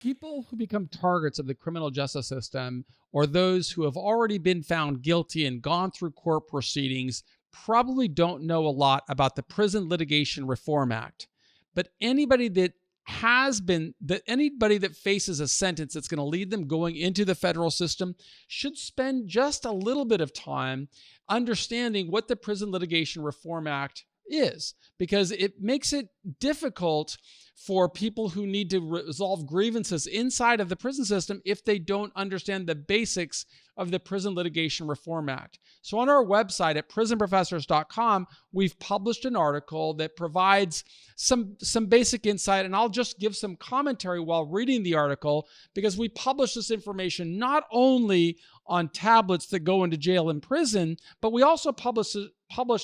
People who become targets of the criminal justice system, or those who have already been found guilty and gone through court proceedings, probably don't know a lot about the Prison Litigation Reform Act. But anybody that faces a sentence that's going to lead them going into the federal system should spend just a little bit of time understanding what the Prison Litigation Reform Act is, because it makes it difficult for people who need to resolve grievances inside of the prison system if they don't understand the basics of the Prison Litigation Reform Act. So on our website at prisonprofessors.com, we've published an article that provides some basic insight, and I'll just give some commentary while reading the article, because we publish this information not only on tablets that go into jail and prison, but we also publish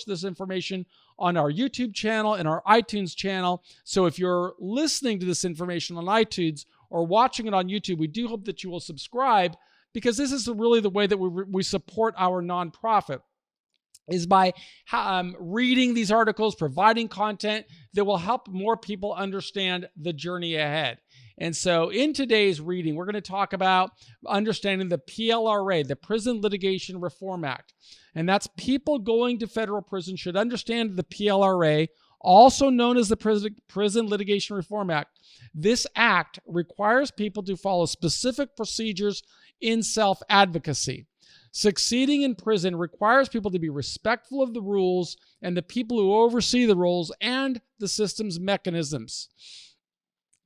this information on our YouTube channel and our iTunes channel. So if you're listening to this information on iTunes or watching it on YouTube, we do hope that you will subscribe, because this is really the way that we support our nonprofit, is by reading these articles, providing content that will help more people understand the journey ahead. And so in today's reading, we're going to talk about understanding the PLRA, the Prison Litigation Reform Act. And that's people going to federal prison should understand the PLRA, also known as the Prison Litigation Reform Act. This act requires people to follow specific procedures in self-advocacy. Succeeding in prison requires people to be respectful of the rules and the people who oversee the rules and the system's mechanisms.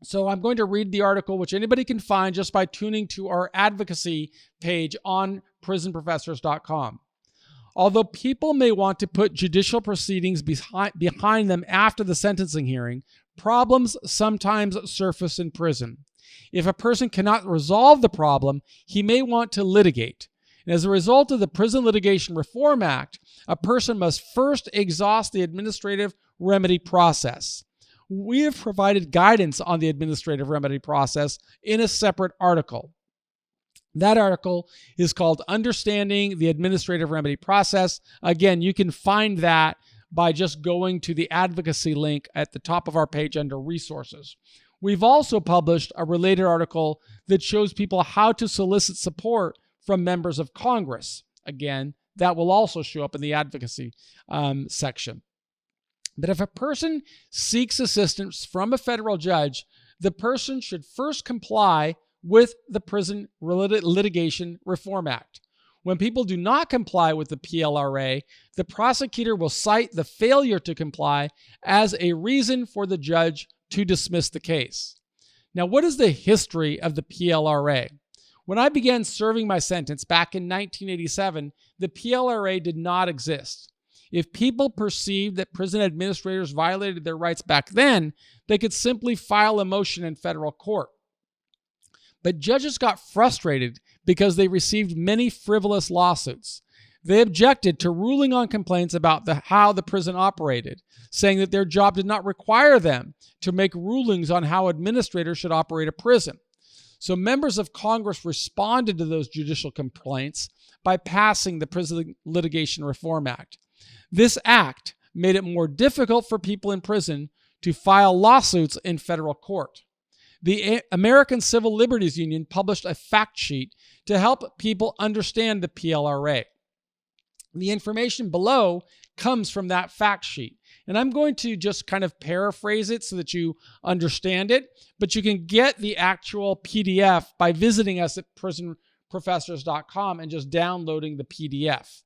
So I'm going to read the article, which anybody can find just by tuning to our advocacy page on prisonprofessors.com. Although people may want to put judicial proceedings behind them after the sentencing hearing, problems sometimes surface in prison. If a person cannot resolve the problem, he may want to litigate. And as a result of the Prison Litigation Reform Act, a person must first exhaust the administrative remedy process. We have provided guidance on the administrative remedy process in a separate article. That article is called Understanding the Administrative Remedy Process. Again, you can find that by just going to the advocacy link at the top of our page under resources. We've also published a related article that shows people how to solicit support from members of Congress. Again, that will also show up in the advocacy section. But if a person seeks assistance from a federal judge, the person should first comply with the Prison Litigation Reform Act. When people do not comply with the PLRA, the prosecutor will cite the failure to comply as a reason for the judge to dismiss the case. Now, what is the history of the PLRA? When I began serving my sentence back in 1987, the PLRA did not exist. If people perceived that prison administrators violated their rights back then, they could simply file a motion in federal court. But judges got frustrated because they received many frivolous lawsuits. They objected to ruling on complaints about how the prison operated, saying that their job did not require them to make rulings on how administrators should operate a prison. So members of Congress responded to those judicial complaints by passing the Prison Litigation Reform Act. This act made it more difficult for people in prison to file lawsuits in federal court. The American Civil Liberties Union published a fact sheet to help people understand the PLRA. The information below comes from that fact sheet. And I'm going to just kind of paraphrase it so that you understand it, but you can get the actual PDF by visiting us at prisonprofessors.com and just downloading the PDF.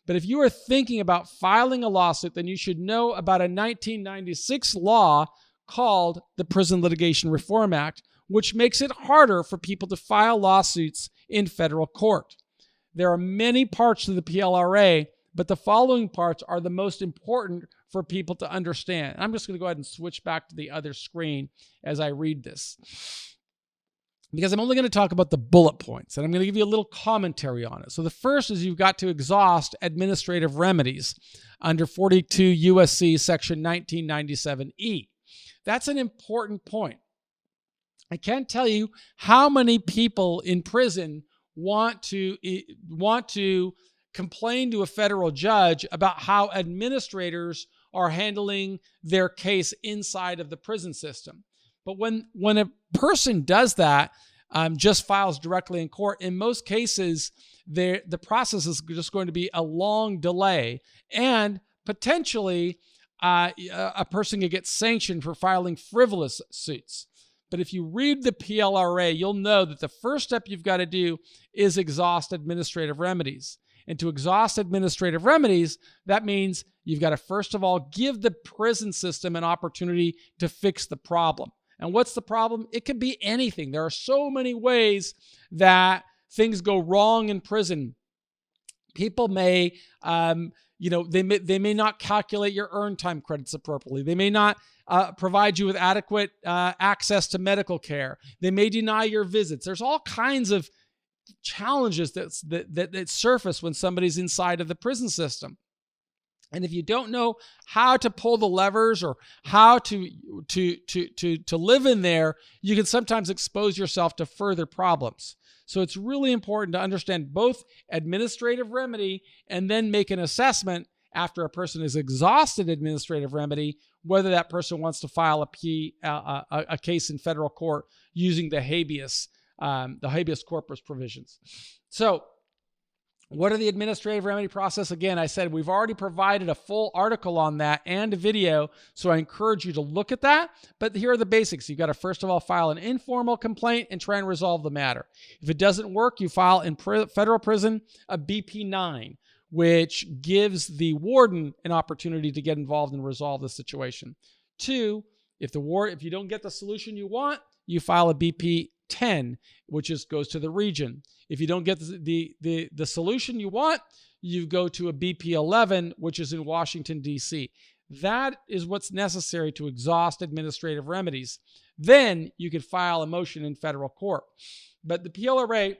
But if you are thinking about filing a lawsuit, then you should know about a 1996 law called the Prison Litigation Reform Act, which makes it harder for people to file lawsuits in federal court. There are many parts of the PLRA, but the following parts are the most important for people to understand. I'm just going to go ahead and switch back to the other screen as I read this, because I'm only going to talk about the bullet points, and I'm going to give you a little commentary on it. So the first is you've got to exhaust administrative remedies under 42 U.S.C. Section 1997E. That's an important point. I can't tell you how many people in prison want to complain to a federal judge about how administrators are handling their case inside of the prison system. But when a person does that, just files directly in court, in most cases, the process is just going to be a long delay, and potentially a person could get sanctioned for filing frivolous suits. But if you read the PLRA, you'll know that the first step you've got to do is exhaust administrative remedies. And to exhaust administrative remedies, that means you've got to, first of all, give the prison system an opportunity to fix the problem. And what's the problem? It could be anything. There are so many ways that things go wrong in prison. People may, they may not calculate your earn time credits appropriately. They may not provide you with adequate access to medical care. They may deny your visits. There's all kinds of challenges that surface when somebody's inside of the prison system. And if you don't know how to pull the levers or how to live in there, you can sometimes expose yourself to further problems. So it's really important to understand both administrative remedy and then make an assessment after a person has exhausted administrative remedy, whether that person wants to file a case in federal court using the habeas corpus provisions. So what are the administrative remedy process? Again, I said we've already provided a full article on that and a video, so I encourage you to look at that. But here are the basics. You've got to, first of all, file an informal complaint and try and resolve the matter. If it doesn't work, you file in federal prison a BP-9, which gives the warden an opportunity to get involved and resolve the situation. 2, if you don't get the solution you want, you file a BP-10, which goes to the region. If you don't get the solution you want, you go to a BP-11, which is in Washington, D.C. That is what's necessary to exhaust administrative remedies. Then you could file a motion in federal court. But the PLRA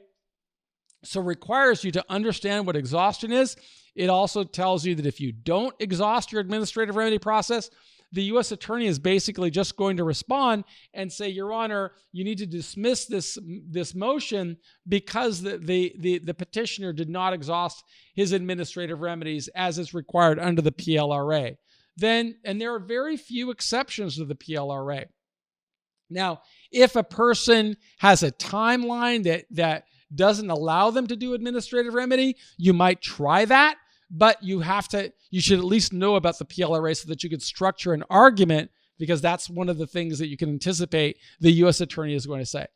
requires you to understand what exhaustion is. It also tells you that if you don't exhaust your administrative remedy process, the U.S. attorney is basically just going to respond and say, Your Honor, you need to dismiss this motion because the petitioner did not exhaust his administrative remedies as is required under the PLRA. And there are very few exceptions to the PLRA. Now, if a person has a timeline that doesn't allow them to do administrative remedy, you might try that. But you should at least know about the PLRA so that you could structure an argument, because that's one of the things that you can anticipate the U.S. attorney is going to say,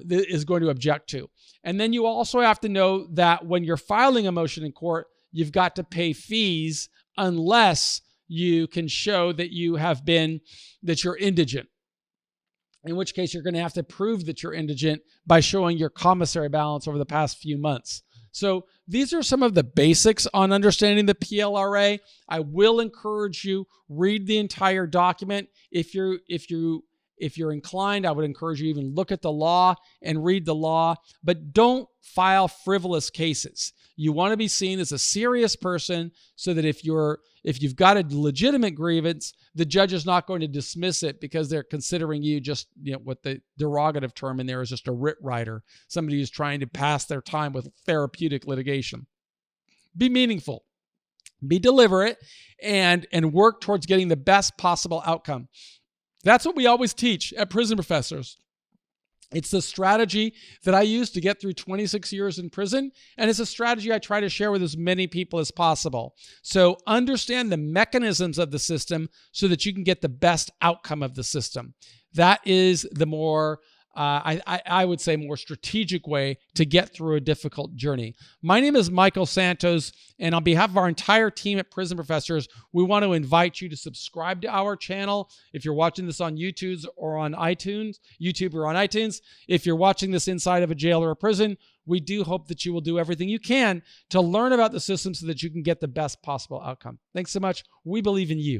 is going to object to. And then you also have to know that when you're filing a motion in court, you've got to pay fees unless you can show that you're indigent. In which case you're going to have to prove that you're indigent by showing your commissary balance over the past few months. So these are some of the basics on understanding the PLRA. I will encourage you, read the entire document. If you're inclined, I would encourage you even look at the law and read the law, but don't file frivolous cases. You want to be seen as a serious person so that if you've got a legitimate grievance, the judge is not going to dismiss it because they're considering you just, what the derogative term in there is, just a writ writer, somebody who's trying to pass their time with therapeutic litigation. Be meaningful, be deliberate, and work towards getting the best possible outcome. That's what we always teach at Prison Professors. It's the strategy that I use to get through 26 years in prison, and it's a strategy I try to share with as many people as possible. So understand the mechanisms of the system so that you can get the best outcome of the system. That is the more, I would say, more strategic way to get through a difficult journey. My name is Michael Santos, and on behalf of our entire team at Prison Professors, we want to invite you to subscribe to our channel. If you're watching this on YouTube or on iTunes, if you're watching this inside of a jail or a prison, we do hope that you will do everything you can to learn about the system so that you can get the best possible outcome. Thanks so much. We believe in you.